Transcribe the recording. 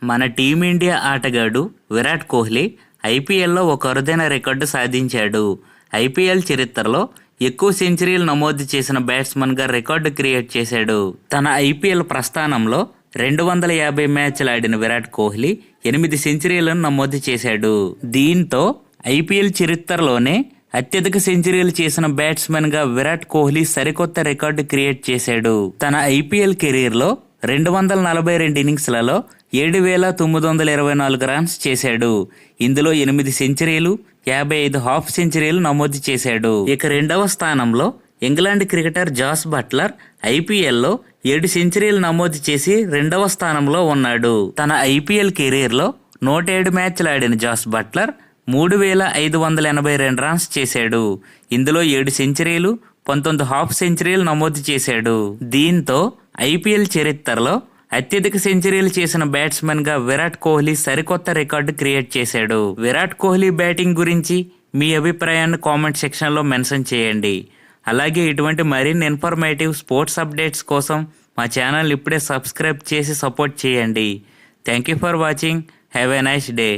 మన టీమిండియా ఆటగాడు విరాట్ కోహ్లీ ఐపీఎల్లో ఒక అరుదైన రికార్డు సాధించాడు. ఐపీఎల్ చరిత్రలో ఎక్కువ సెంచరీలు నమోదు చేసిన బ్యాట్స్మన్గా రికార్డు క్రియేట్ చేశాడు. తన ఐపీఎల్ ప్రస్థానంలో 250 మ్యాచ్లు ఆడిన విరాట్ కోహ్లీ 8 సెంచరీలను నమోదు చేశాడు. దీంతో ఐపీఎల్ చరిత్రలోనే అత్యధిక సెంచరీలు చేసిన బ్యాట్స్మన్గా విరాట్ కోహ్లీ సరికొత్త రికార్డు క్రియేట్ చేశాడు. తన ఐపీఎల్ కెరీర్లో 242 ఇన్నింగ్స్లలో 7,924 రన్స్ చేశాడు. ఇందులో 8 సెంచరీలు, 55 హాఫ్ సెంచరీలు నమోదు చేశాడు. ఇక రెండవ స్థానంలో ఇంగ్లాండ్ క్రికెటర్ జాస్ బట్లర్ ఐపీఎల్లో 7 సెంచరీలు నమోదు చేసి రెండవ స్థానంలో ఉన్నాడు. తన ఐపీఎల్ కెరీర్లో 107 మ్యాచ్లు ఆడిన జాస్ బట్లర్ 3,582 రన్స్ చేశాడు. ఇందులో 7 సెంచరీలు, 19 హాఫ్ సెంచరీలు నమోదు చేశాడు. దీంతో ఐపీఎల్ చరిత్రలో అత్యధిక సెంచరీలు చేసిన బ్యాట్స్మన్ గా విరాట్ కోహ్లీ సరికొత్త రికార్డు క్రియేట్ చేశాడు. విరాట్ కోహ్లీ బ్యాటింగ్ గురించి మీ అభిప్రాయాన్ని కామెంట్ సెక్షన్లో మెన్షన్ చేయండి. అలాగే ఇటువంటి మరిన్ని ఇన్ఫర్మేటివ్ స్పోర్ట్స్ అప్డేట్స్ కోసం మా ఛానల్ ఇప్పుడే సబ్స్క్రైబ్ చేసి సపోర్ట్ చేయండి. Thank you for watching. Have a nice day.